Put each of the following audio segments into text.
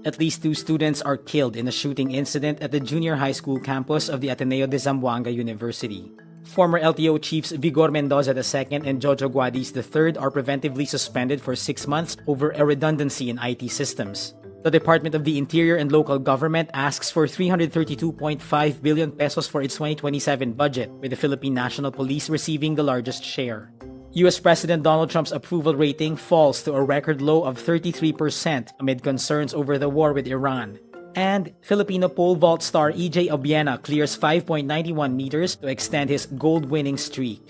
At least 2 students are killed in a shooting incident at the junior high school campus of the Ateneo de Zamboanga University. Former LTO chiefs Vigor Mendoza II and Jojo Guadiz III are preventively suspended for 6 months over a redundancy in IT systems. The Department of the Interior and Local Government asks for 332.5 billion pesos for its 2027 budget, with the Philippine National Police receiving the largest share. US President Donald Trump's approval rating falls to a record low of 33% amid concerns over the war with Iran. And Filipino pole vault star EJ Obiena clears 5.91 meters to extend his gold-winning streak.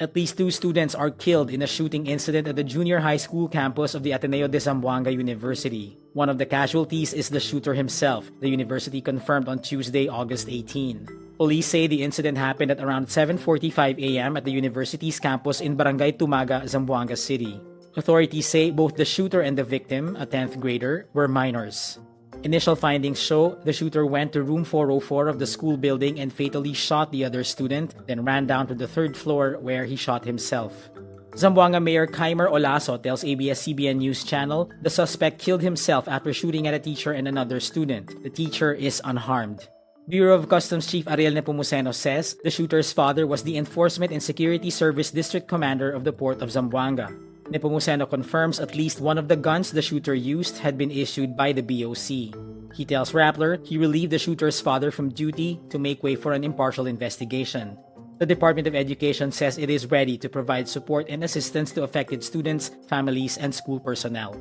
At least 2 students are killed in a shooting incident at the junior high school campus of the Ateneo de Zamboanga University. One of the casualties is the shooter himself, the university confirmed on Tuesday, August 18. Police say the incident happened at around 7:45 a.m. at the university's campus in Barangay Tumaga, Zamboanga City. Authorities say both the shooter and the victim, a 10th grader, were minors. Initial findings show the shooter went to room 404 of the school building and fatally shot the other student, then ran down to the 3rd floor where he shot himself. Zamboanga Mayor Kaimer Olaso tells ABS-CBN News Channel the suspect killed himself after shooting at a teacher and another student. The teacher is unharmed. Bureau of Customs Chief Ariel Nepomuceno says the shooter's father was the Enforcement and Security Service District Commander of the Port of Zamboanga. Nepomuceno confirms at least one of the guns the shooter used had been issued by the BOC. He tells Rappler he relieved the shooter's father from duty to make way for an impartial investigation. The Department of Education says it is ready to provide support and assistance to affected students, families, and school personnel.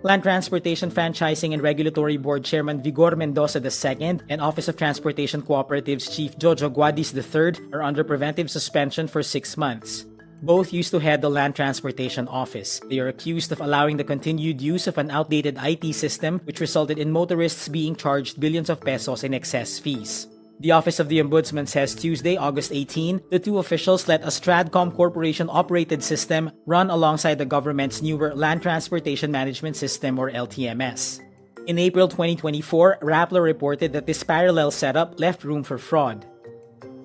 Land Transportation Franchising and Regulatory Board Chairman Vigor Mendoza II and Office of Transportation Cooperatives Chief Jojo Guadiz III are under preventive suspension for 6 months. Both used to head the Land Transportation Office. They are accused of allowing the continued use of an outdated IT system which resulted in motorists being charged billions of pesos in excess fees. The Office of the Ombudsman says Tuesday, August 18, the 2 officials let a Stratcom Corporation-operated system run alongside the government's newer Land Transportation Management System or LTMS. In April 2024, Rappler reported that this parallel setup left room for fraud.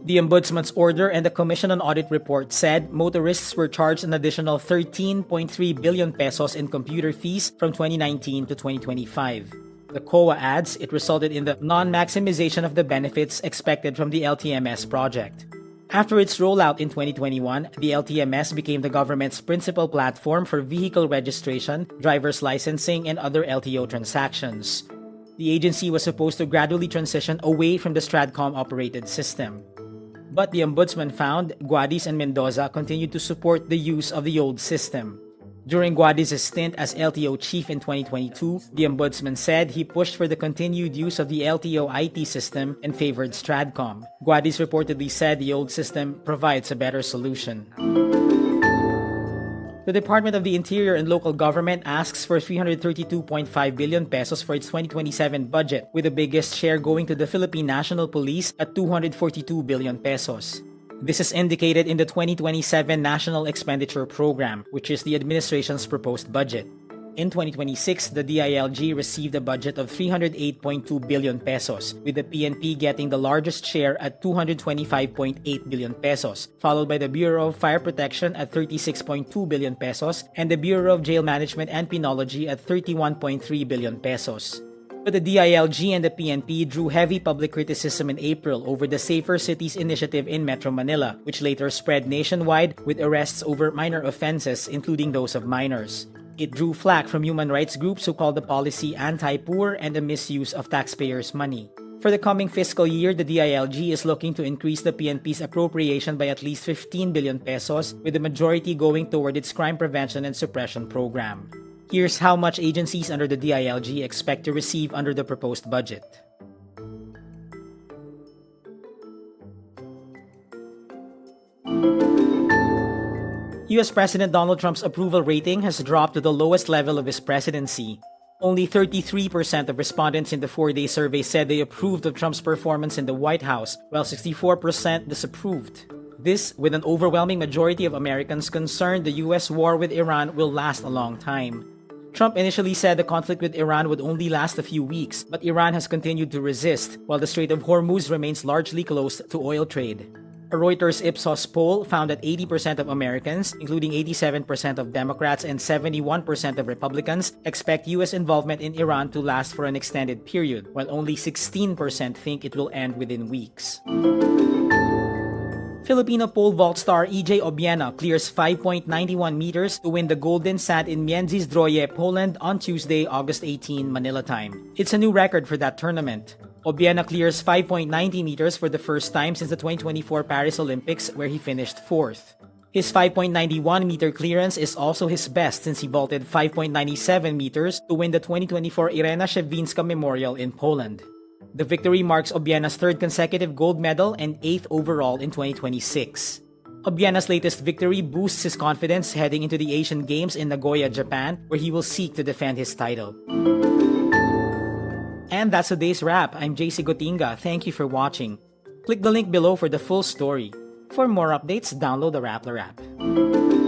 The Ombudsman's order and the Commission on Audit report said motorists were charged an additional 13.3 billion pesos in computer fees from 2019 to 2025. The COA adds it resulted in the non-maximization of the benefits expected from the LTMS project. After its rollout in 2021, the LTMS became the government's principal platform for vehicle registration, driver's licensing, and other LTO transactions. The agency was supposed to gradually transition away from the Stratcom-operated system. But the Ombudsman found Guadiz and Mendoza continued to support the use of the old system. During Guadiz's stint as LTO chief in 2022, the Ombudsman said he pushed for the continued use of the LTO IT system and favored Stratcom. Guadiz reportedly said the old system provides a better solution. The Department of the Interior and Local Government asks for 332.5 billion pesos for its 2027 budget, with the biggest share going to the Philippine National Police at 242 billion pesos. This is indicated in the 2027 National Expenditure Program, which is the administration's proposed budget. In 2026, the DILG received a budget of 308.2 billion pesos, with the PNP getting the largest share at 225.8 billion pesos, followed by the Bureau of Fire Protection at 36.2 billion pesos and the Bureau of Jail Management and Penology at 31.3 billion pesos. But the DILG and the PNP drew heavy public criticism in April over the Safer Cities initiative in Metro Manila, which later spread nationwide with arrests over minor offenses, including those of minors. It drew flack from human rights groups who called the policy anti-poor and a misuse of taxpayers' money. For the coming fiscal year, the DILG is looking to increase the PNP's appropriation by at least 15 billion pesos, with the majority going toward its crime prevention and suppression program. Here's how much agencies under the DILG expect to receive under the proposed budget. US President Donald Trump's approval rating has dropped to the lowest level of his presidency. Only 33% of respondents in the 4-day survey said they approved of Trump's performance in the White House, while 64% disapproved. This, with an overwhelming majority of Americans concerned the US war with Iran will last a long time. Trump initially said the conflict with Iran would only last a few weeks, but Iran has continued to resist, while the Strait of Hormuz remains largely closed to oil trade. A Reuters Ipsos poll found that 80% of Americans, including 87% of Democrats and 71% of Republicans, expect U.S. involvement in Iran to last for an extended period, while only 16% think it will end within weeks. Filipino pole vault star EJ Obiena clears 5.91 meters to win the Golden Sand in Międzyzdroje, Poland on Tuesday, August 18, Manila time. It's a new record for that tournament. Obiena clears 5.90 meters for the first time since the 2024 Paris Olympics, where he finished 4th. His 5.91 meter clearance is also his best since he vaulted 5.97 meters to win the 2024 Irena Shevchinska Memorial in Poland. The victory marks Obiena's 3rd consecutive gold medal and 8th overall in 2026. Obiena's latest victory boosts his confidence heading into the Asian Games in Nagoya, Japan, where he will seek to defend his title. And that's today's wrap. I'm JC Gotinga. Thank you for watching. Click the link below for the full story. For more updates, download the Rappler app.